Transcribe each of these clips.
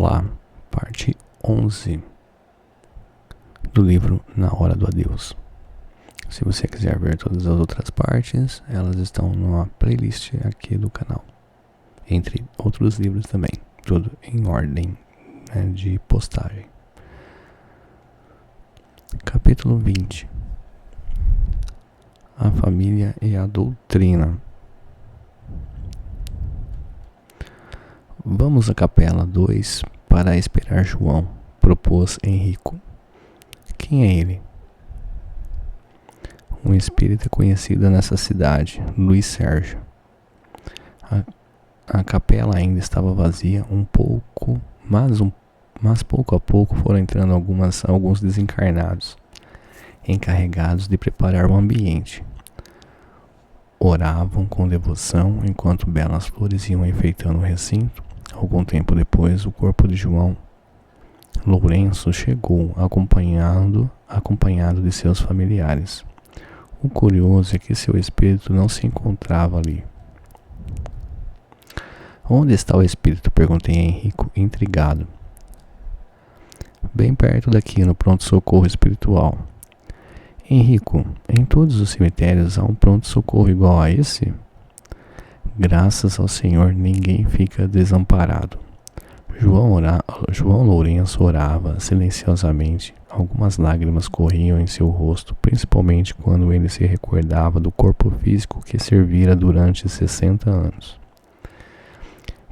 Olá, parte 11 do livro Na Hora do Adeus. Se você quiser ver todas as outras partes, elas estão numa playlist aqui do canal, entre outros livros também, tudo em ordem, né, de postagem. Capítulo 20. A família e a doutrina. Vamos à capela 2 para esperar João, propôs Henrico. Quem é ele? Um espírita conhecido nessa cidade, Luiz Sérgio. A capela ainda estava vazia mas pouco a pouco foram entrando alguns desencarnados, encarregados de preparar o ambiente. Oravam com devoção enquanto belas flores iam enfeitando o recinto. Algum tempo depois, o corpo de João Lourenço chegou, acompanhado de seus familiares. O curioso é que seu espírito não se encontrava ali. Onde está o espírito? Perguntei a Henrico, intrigado. Bem perto daqui, no pronto-socorro espiritual. Henrico, em todos os cemitérios há um pronto-socorro igual a esse? Graças ao Senhor, ninguém fica desamparado. João Lourenço orava silenciosamente. Algumas lágrimas corriam em seu rosto, principalmente quando ele se recordava do corpo físico que servira durante 60 anos.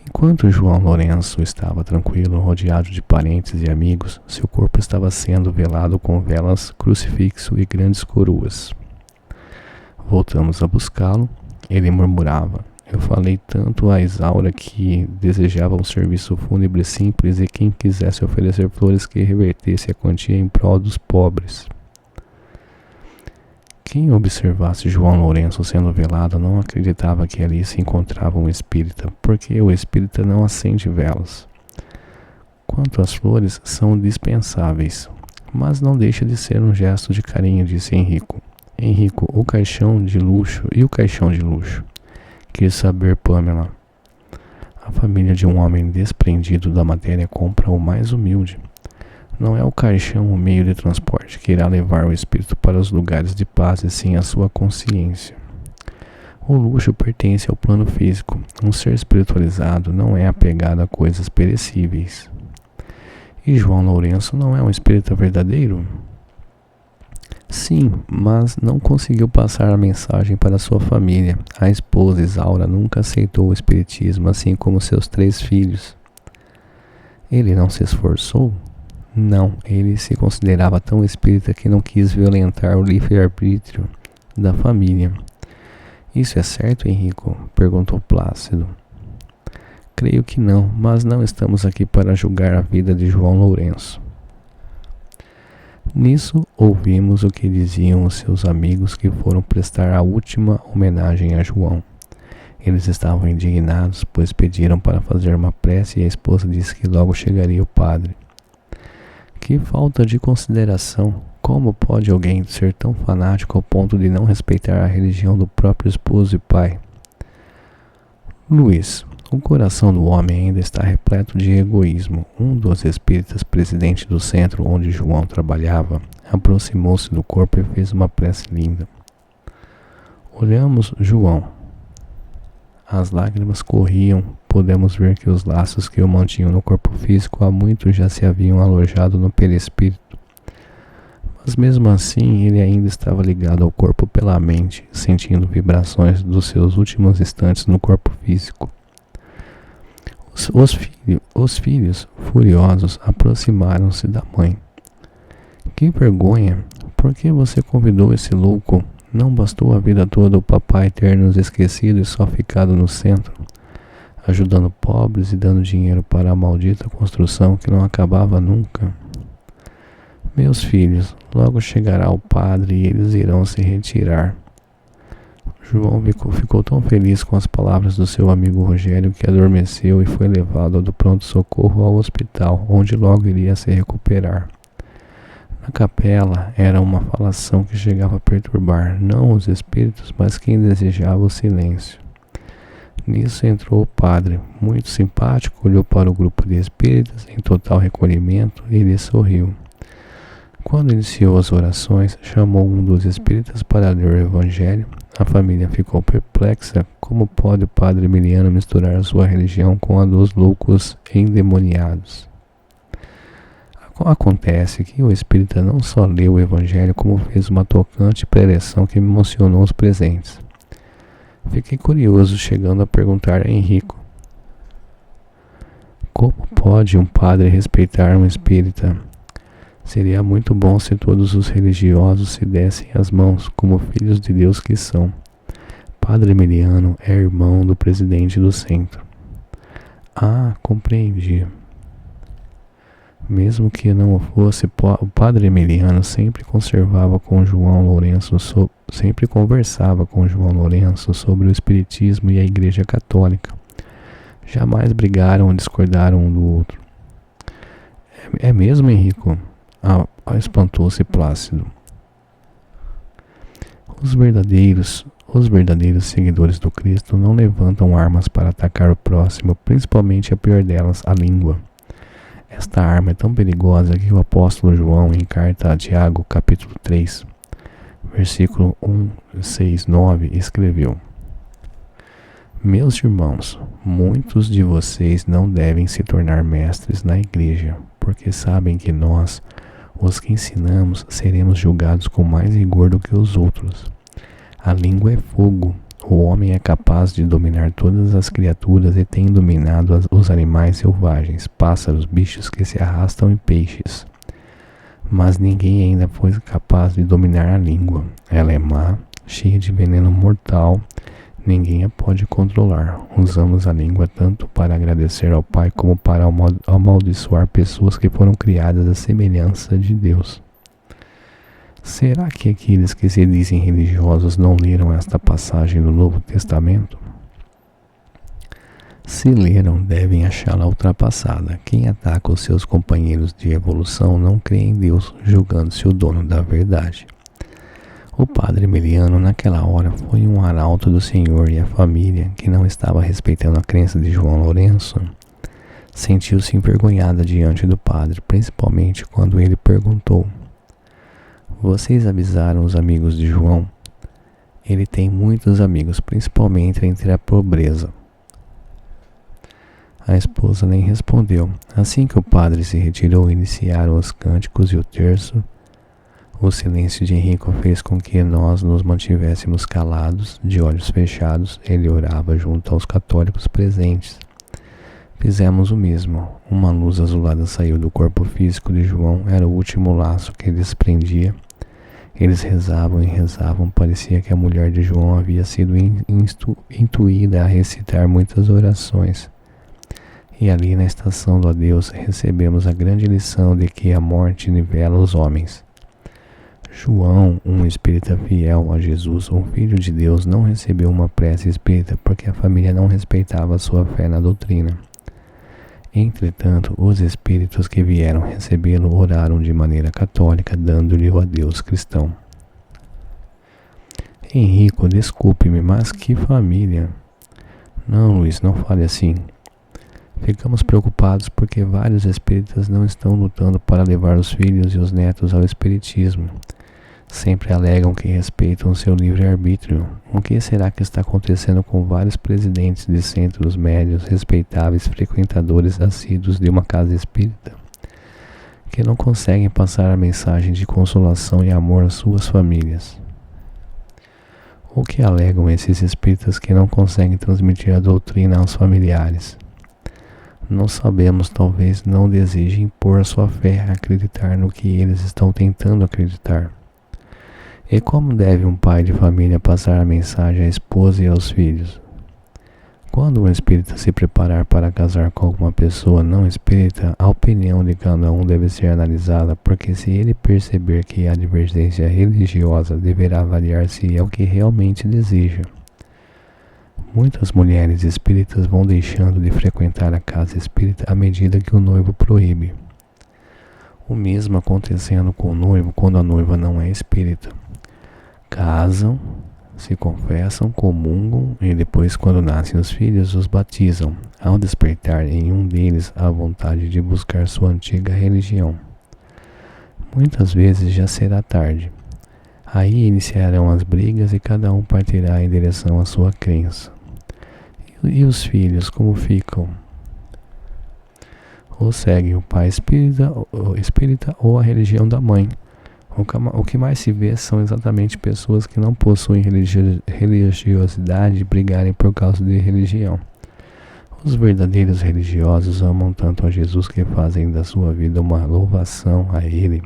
Enquanto João Lourenço estava tranquilo, rodeado de parentes e amigos, seu corpo estava sendo velado com velas, crucifixo e grandes coroas. Voltamos a buscá-lo. Ele murmurava. Eu falei tanto a Isaura que desejava um serviço fúnebre simples e quem quisesse oferecer flores que revertesse a quantia em prol dos pobres. Quem observasse João Lourenço sendo velado não acreditava que ali se encontrava um espírita, porque o espírita não acende velas. Quanto às flores, são dispensáveis, mas não deixa de ser um gesto de carinho, disse Henrico. Henrico, o caixão de luxo e o caixão de luxo? Quis saber Pamela. A família de um homem desprendido da matéria compra o mais humilde. Não é o caixão o meio de transporte que irá levar o espírito para os lugares de paz, e sim a sua consciência. O luxo pertence ao plano físico. Um ser espiritualizado não é apegado a coisas perecíveis. E João Lourenço não é um espírita verdadeiro? Sim, mas não conseguiu passar a mensagem para sua família. A esposa Isaura nunca aceitou o espiritismo, assim como seus 3 filhos. Ele não se esforçou? Não, ele se considerava tão espírita que não quis violentar o livre-arbítrio da família. Isso é certo, Henrico? Perguntou Plácido. Creio que não, mas não estamos aqui para julgar a vida de João Lourenço. Nisso, ouvimos o que diziam os seus amigos que foram prestar a última homenagem a João. Eles estavam indignados, pois pediram para fazer uma prece e a esposa disse que logo chegaria o padre. Que falta de consideração! Como pode alguém ser tão fanático ao ponto de não respeitar a religião do próprio esposo e pai? Luiz, o coração do homem ainda está repleto de egoísmo. Um dos espíritas, presidente do centro onde João trabalhava, aproximou-se do corpo e fez uma prece linda. Olhamos João. As lágrimas corriam. Podemos ver que os laços que o mantinham no corpo físico há muito já se haviam alojado no perispírito. Mas mesmo assim, ele ainda estava ligado ao corpo pela mente, sentindo vibrações dos seus últimos instantes no corpo físico. Os filhos, furiosos, aproximaram-se da mãe. Que vergonha! Por que você convidou esse louco? Não bastou a vida toda o papai ter nos esquecido e só ficado no centro, ajudando pobres e dando dinheiro para a maldita construção que não acabava nunca? Meus filhos, logo chegará o padre e eles irão se retirar. João ficou tão feliz com as palavras do seu amigo Rogério que adormeceu e foi levado do pronto-socorro ao hospital, onde logo iria se recuperar. Na capela era uma falação que chegava a perturbar, não os espíritos, mas quem desejava o silêncio. Nisso entrou o padre, muito simpático, olhou para o grupo de espíritas em total recolhimento e lhe sorriu. Quando iniciou as orações, chamou um dos espíritas para ler o evangelho. A família ficou perplexa. Como pode o padre Emiliano misturar sua religião com a dos loucos endemoniados? Acontece que o espírita não só leu o evangelho, como fez uma tocante preleção que emocionou os presentes. Fiquei curioso, chegando a perguntar a Henrico: como pode um padre respeitar um espírita? Seria muito bom se todos os religiosos se dessem as mãos, como filhos de Deus que são. Padre Emiliano é irmão do presidente do centro. Ah, compreendi. Mesmo que não o fosse, o padre Emiliano sempre conversava com João Lourenço sobre o espiritismo e a Igreja Católica. Jamais brigaram ou discordaram um do outro. É mesmo, Henrico? Espantou-se Plácido. Os verdadeiros seguidores do Cristo não levantam armas para atacar o próximo, principalmente a pior delas, a língua. Esta arma é tão perigosa que o apóstolo João, em carta a Tiago, capítulo 3, versículo 1, 6, 9, escreveu: Meus irmãos, muitos de vocês não devem se tornar mestres na igreja, porque sabem que nós, os que ensinamos, seremos julgados com mais rigor do que os outros. A língua é fogo. O homem é capaz de dominar todas as criaturas e tem dominado os animais selvagens, pássaros, bichos que se arrastam e peixes. Mas ninguém ainda foi capaz de dominar a língua. Ela é má, cheia de veneno mortal. Ninguém a pode controlar. Usamos a língua tanto para agradecer ao Pai como para amaldiçoar pessoas que foram criadas à semelhança de Deus. Será que aqueles que se dizem religiosos não leram esta passagem do Novo Testamento? Se leram, devem achá-la ultrapassada. Quem ataca os seus companheiros de evolução não crê em Deus, julgando-se o dono da verdade. O padre Emiliano, naquela hora, foi um arauto do Senhor, e a família, que não estava respeitando a crença de João Lourenço, sentiu-se envergonhada diante do padre, principalmente quando ele perguntou: Vocês avisaram os amigos de João? Ele tem muitos amigos, principalmente entre a pobreza. A esposa nem respondeu. Assim que o padre se retirou, iniciaram os cânticos e o terço. O silêncio de Henrico fez com que nós nos mantivéssemos calados, de olhos fechados. Ele orava junto aos católicos presentes. Fizemos o mesmo. Uma luz azulada saiu do corpo físico de João. Era o último laço que desprendia. Eles rezavam e rezavam. Parecia que a mulher de João havia sido intuída a recitar muitas orações. E ali na estação do adeus recebemos a grande lição de que a morte nivela os homens. João, um espírita fiel a Jesus, um filho de Deus, não recebeu uma prece espírita porque a família não respeitava sua fé na doutrina. Entretanto, os espíritos que vieram recebê-lo oraram de maneira católica, dando-lhe o adeus cristão. Henrico, desculpe-me, mas que família? Não, Luiz, não fale assim. Ficamos preocupados porque vários espíritas não estão lutando para levar os filhos e os netos ao espiritismo. Sempre alegam que respeitam seu livre-arbítrio. O que será que está acontecendo com vários presidentes de centros médios, respeitáveis frequentadores assíduos de uma casa espírita, que não conseguem passar a mensagem de consolação e amor às suas famílias? O que alegam esses espíritas que não conseguem transmitir a doutrina aos familiares? Não sabemos, talvez não desejem impor a sua fé a acreditar no que eles estão tentando acreditar. E como deve um pai de família passar a mensagem à esposa e aos filhos? Quando um espírita se preparar para casar com alguma pessoa não espírita, a opinião de cada um deve ser analisada, porque se ele perceber que há divergência religiosa, deverá avaliar se é o que realmente deseja. Muitas mulheres espíritas vão deixando de frequentar a casa espírita à medida que o noivo proíbe. O mesmo acontecendo com o noivo quando a noiva não é espírita. Casam, Se confessam, comungam e depois, quando nascem os filhos, os batizam, ao despertar em um deles a vontade de buscar sua antiga religião. Muitas vezes já será tarde. Aí iniciarão as brigas e cada um partirá em direção à sua crença. E os filhos, como ficam? Ou seguem o pai espírita ou a religião da mãe. O que mais se vê são exatamente pessoas que não possuem religiosidade brigarem por causa de religião. Os verdadeiros religiosos amam tanto a Jesus que fazem da sua vida uma louvação a Ele.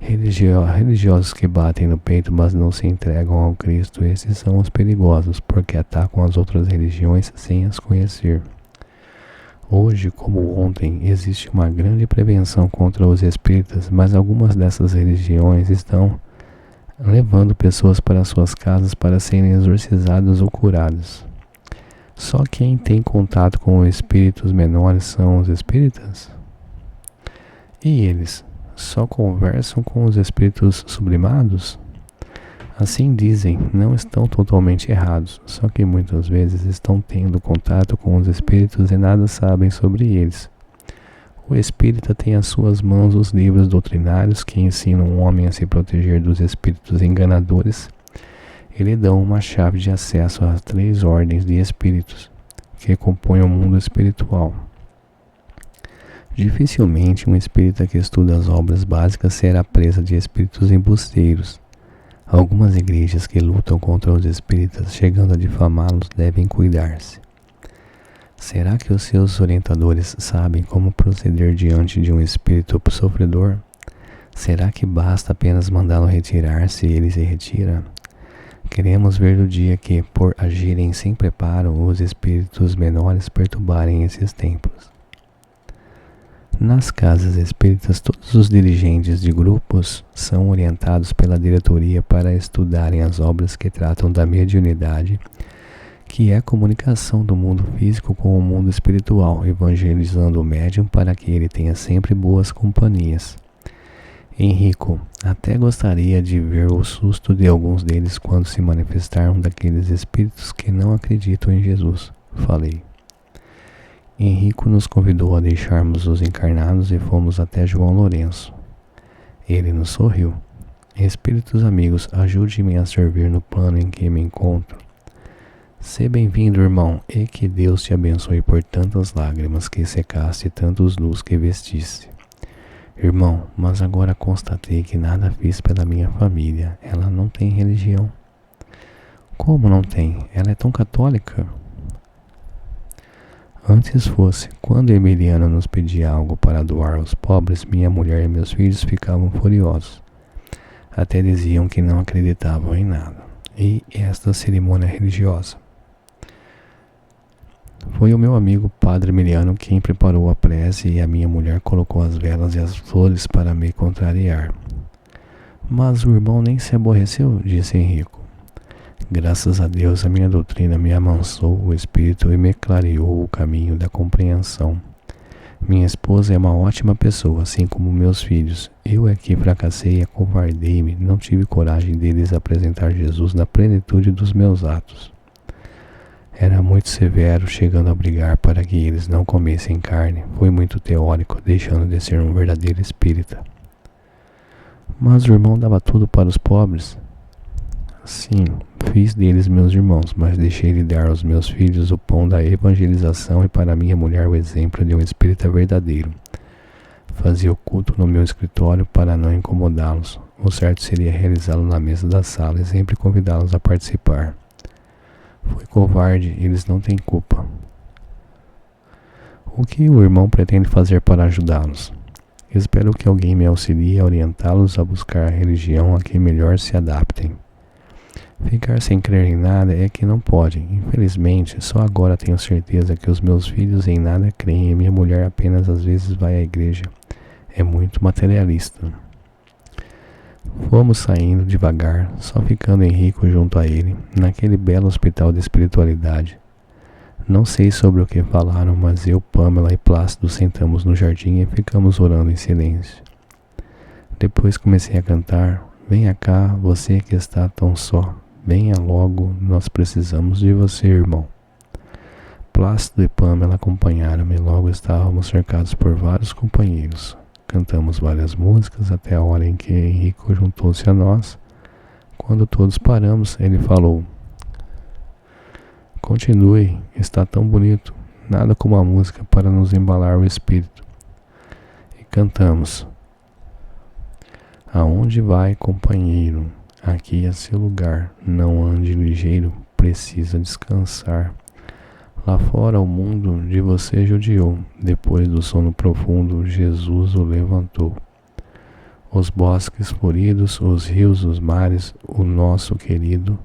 Religiosos que batem no peito, mas não se entregam ao Cristo, esses são os perigosos, porque atacam as outras religiões sem as conhecer. Hoje, como ontem, existe uma grande prevenção contra os espíritas, mas algumas dessas religiões estão levando pessoas para suas casas para serem exorcizadas ou curadas. Só quem tem contato com espíritos menores são os espíritas? E eles só conversam com os espíritos sublimados? Assim dizem, não estão totalmente errados, só que muitas vezes estão tendo contato com os espíritos e nada sabem sobre eles. O espírita tem às suas mãos os livros doutrinários que ensinam o homem a se proteger dos espíritos enganadores e lhe dão uma chave de acesso às 3 ordens de espíritos que compõem o mundo espiritual. Dificilmente um espírita que estuda as obras básicas será presa de espíritos embusteiros. Algumas igrejas que lutam contra os espíritas, chegando a difamá-los, devem cuidar-se. Será que os seus orientadores sabem como proceder diante de um espírito sofredor? Será que basta apenas mandá-lo retirar-se e ele se retira? Queremos ver o dia que, por agirem sem preparo, os espíritos menores perturbarem esses templos. Nas casas espíritas, todos os dirigentes de grupos são orientados pela diretoria para estudarem as obras que tratam da mediunidade, que é a comunicação do mundo físico com o mundo espiritual, evangelizando o médium para que ele tenha sempre boas companhias. Henrico, até gostaria de ver o susto de alguns deles quando se manifestar um daqueles espíritos que não acreditam em Jesus, falei. Henrico nos convidou a deixarmos os encarnados e fomos até João Lourenço. Ele nos sorriu. Espíritos amigos, ajude-me a servir no plano em que me encontro. Seja bem-vindo, irmão, e que Deus te abençoe por tantas lágrimas que secaste e tantos nus que vestiste. Irmão, mas agora constatei que nada fiz pela minha família. Ela não tem religião. Como não tem? Ela é tão católica. Antes fosse, quando Emiliano nos pedia algo para doar aos pobres, minha mulher e meus filhos ficavam furiosos. Até diziam que não acreditavam em nada. E esta cerimônia religiosa. Foi o meu amigo Padre Emiliano quem preparou a prece e a minha mulher colocou as velas e as flores para me contrariar. Mas o irmão nem se aborreceu, disse Henrico. Graças a Deus a minha doutrina me amansou o espírito e me clareou o caminho da compreensão. Minha esposa é uma ótima pessoa, assim como meus filhos. Eu é que fracassei e acovardei-me, não tive coragem deles apresentar Jesus na plenitude dos meus atos. Era muito severo, chegando a brigar para que eles não comessem carne. Foi muito teórico, deixando de ser um verdadeiro espírita. Mas o irmão dava tudo para os pobres. Sim, fiz deles meus irmãos, mas deixei de dar aos meus filhos o pão da evangelização e para minha mulher o exemplo de um espírita verdadeiro. Fazia o culto no meu escritório para não incomodá-los. O certo seria realizá-lo na mesa da sala e sempre convidá-los a participar. Fui covarde, eles não têm culpa. O que o irmão pretende fazer para ajudá-los? Espero que alguém me auxilie a orientá-los a buscar a religião a que melhor se adaptem. Ficar sem crer em nada é que não podem. Infelizmente, só agora tenho certeza que os meus filhos em nada creem e minha mulher apenas às vezes vai à igreja. É muito materialista. Fomos saindo devagar, só ficando Henrico junto a ele, naquele belo hospital de espiritualidade. Não sei sobre o que falaram, mas eu, Pamela e Plácido sentamos no jardim e ficamos orando em silêncio. Depois comecei a cantar: venha cá, você que está tão só, Venha logo, nós precisamos de você, irmão. Plácido e Pamela acompanharam-me e logo estávamos cercados por vários companheiros. Cantamos várias músicas até a hora em que Henrico juntou-se a nós. Quando todos paramos, ele falou: continue, está tão bonito, nada como a música para nos embalar o espírito. E cantamos: aonde vai, companheiro? Aqui é seu lugar, não ande ligeiro, precisa descansar. Lá fora o mundo de você judiou, depois do sono profundo Jesus o levantou. Os bosques floridos, os rios, os mares, o nosso querido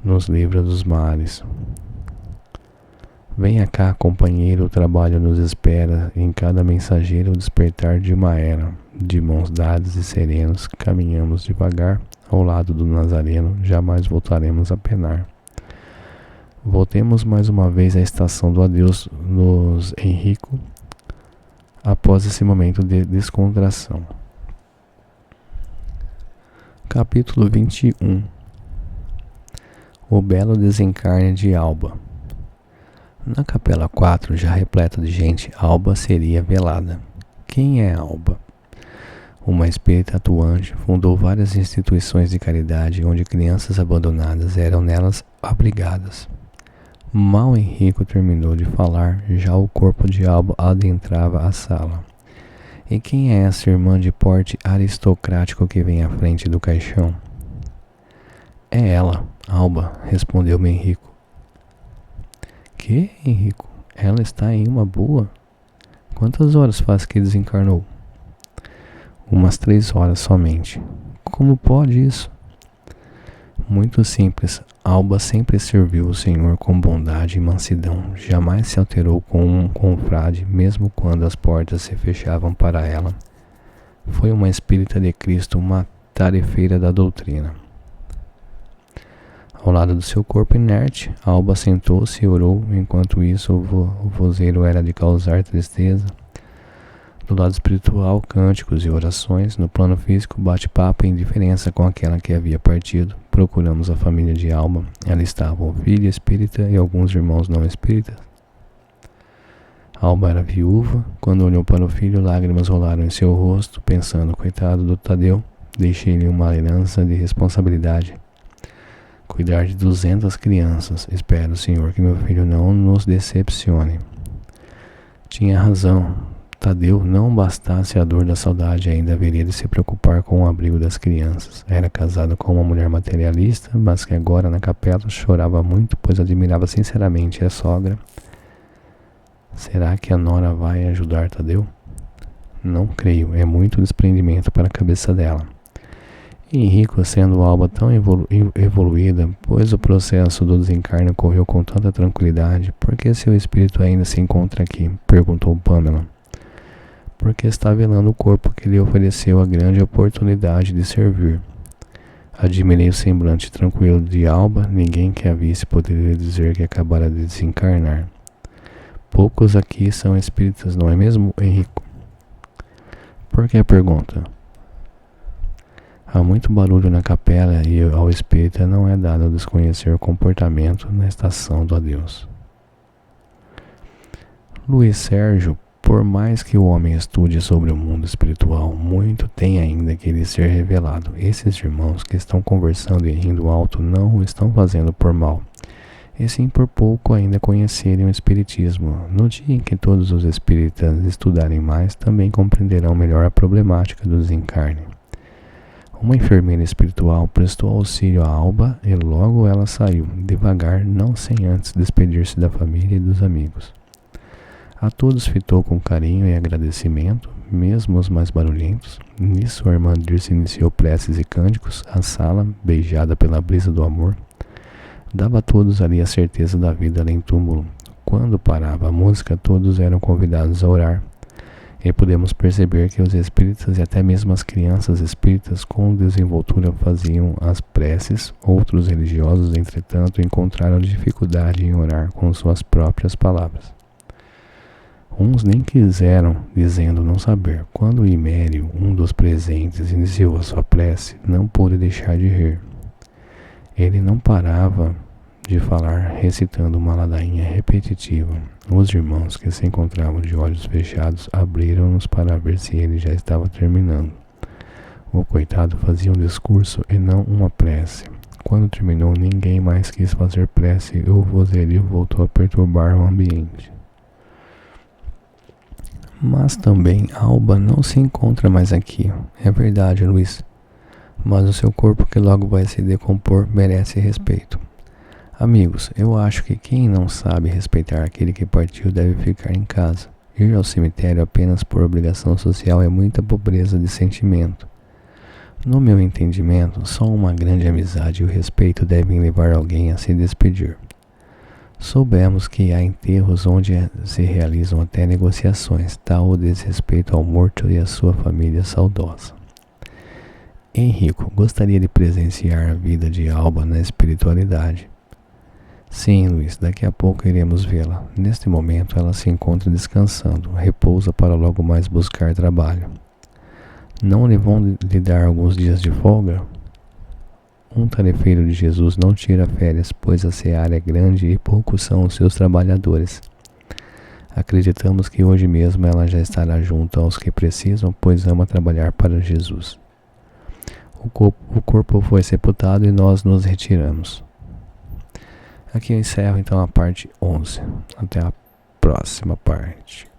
nos livra dos males. Venha cá, companheiro, o trabalho nos espera, em cada mensageiro o despertar de uma era. De mãos dadas e serenos, caminhamos devagar, ao lado do Nazareno, jamais voltaremos a penar. Voltemos mais uma vez à estação do adeus nos Henrico, após esse momento de descontração. Capítulo 21. O belo desencarne de Alba. Na capela 4, já repleta de gente, Alba seria velada. Quem é Alba? Uma espírita atuante, fundou várias instituições de caridade onde crianças abandonadas eram nelas abrigadas. Mal Henrico terminou de falar, já o corpo de Alba adentrava a sala. E quem é essa irmã de porte aristocrático que vem à frente do caixão? É ela, Alba, respondeu-me Henrico. Que, Henrico? Ela está em uma boa? Quantas horas faz que desencarnou? Umas 3 horas somente. Como pode isso? Muito simples. Alba sempre serviu o Senhor com bondade e mansidão. Jamais se alterou com um confrade, mesmo quando as portas se fechavam para ela. Foi uma espírita de Cristo, uma tarefeira da doutrina. Ao lado do seu corpo inerte, Alba sentou-se e orou. Enquanto isso, o vozeiro era de causar tristeza. Do lado espiritual, cânticos e orações. No plano físico, bate-papo e indiferença com aquela que havia partido. Procuramos a família de Alba. Ela estava o filho espírita e alguns irmãos não espíritas. Alba era viúva. Quando olhou para o filho, lágrimas rolaram em seu rosto, pensando: coitado do Tadeu, deixei-lhe uma herança de responsabilidade. Cuidar de 200 crianças. Espero, Senhor, que meu filho não nos decepcione. Tinha razão. Tadeu, não bastasse a dor da saudade, ainda haveria de se preocupar com o abrigo das crianças. Era casado com uma mulher materialista, mas que agora na capela chorava muito, pois admirava sinceramente a sogra. Será que a nora vai ajudar Tadeu? Não creio, é muito desprendimento para a cabeça dela. Henrico, sendo Alba tão evoluída, pois o processo do desencarne ocorreu com tanta tranquilidade, por que seu espírito ainda se encontra aqui? Perguntou Pamela. Porque está velando o corpo que lhe ofereceu a grande oportunidade de servir. Admirei o semblante tranquilo de Alba. Ninguém que a visse poderia dizer que acabara de desencarnar. Poucos aqui são espíritas, não é mesmo, Henrico? Por que a pergunta? Há muito barulho na capela e ao espírita não é dado desconhecer o comportamento na estação do adeus. Luiz Sérgio, por mais que o homem estude sobre o mundo espiritual, muito tem ainda que lhe ser revelado. Esses irmãos que estão conversando e rindo alto não o estão fazendo por mal, e sim por pouco ainda conhecerem o espiritismo. No dia em que todos os espíritas estudarem mais, também compreenderão melhor a problemática do desencarne. Uma enfermeira espiritual prestou auxílio a Alba e logo ela saiu, devagar, não sem antes despedir-se da família e dos amigos. A todos fitou com carinho e agradecimento, mesmo os mais barulhentos. Nisso a irmã Dirce iniciou preces e cânticos. A sala, beijada pela brisa do amor, dava a todos ali a certeza da vida além túmulo. Quando parava a música, todos eram convidados a orar. E podemos perceber que os espíritas e até mesmo as crianças espíritas com desenvoltura faziam as preces. Outros religiosos, entretanto, encontraram dificuldade em orar com suas próprias palavras. Uns nem quiseram, dizendo não saber. Quando Imério, um dos presentes, iniciou a sua prece, não pôde deixar de rir. Ele não parava de falar, recitando uma ladainha repetitiva. Os irmãos, que se encontravam de olhos fechados, abriram-nos para ver se ele já estava terminando. O coitado fazia um discurso e não uma prece. Quando terminou, ninguém mais quis fazer prece e o vozerio voltou a perturbar o ambiente. Mas também Alba não se encontra mais aqui. É verdade, Luiz. Mas o seu corpo, que logo vai se decompor, merece respeito. Amigos, eu acho que quem não sabe respeitar aquele que partiu deve ficar em casa. Ir ao cemitério apenas por obrigação social é muita pobreza de sentimento. No meu entendimento, só uma grande amizade e o respeito devem levar alguém a se despedir. Soubemos que há enterros onde se realizam até negociações, tal o desrespeito ao morto e à sua família saudosa. Henrico gostaria de presenciar a vida de Alba na espiritualidade. Sim, Luiz, daqui a pouco iremos vê-la. Neste momento ela se encontra descansando, repousa para logo mais buscar trabalho. Não lhe vão lhe dar alguns dias de folga? Um tarefeiro de Jesus não tira férias, pois a seara é grande e poucos são os seus trabalhadores. Acreditamos que hoje mesmo ela já estará junto aos que precisam, pois ama trabalhar para Jesus. O corpo foi sepultado e nós nos retiramos. Aqui eu encerro então a parte 11. Até a próxima parte.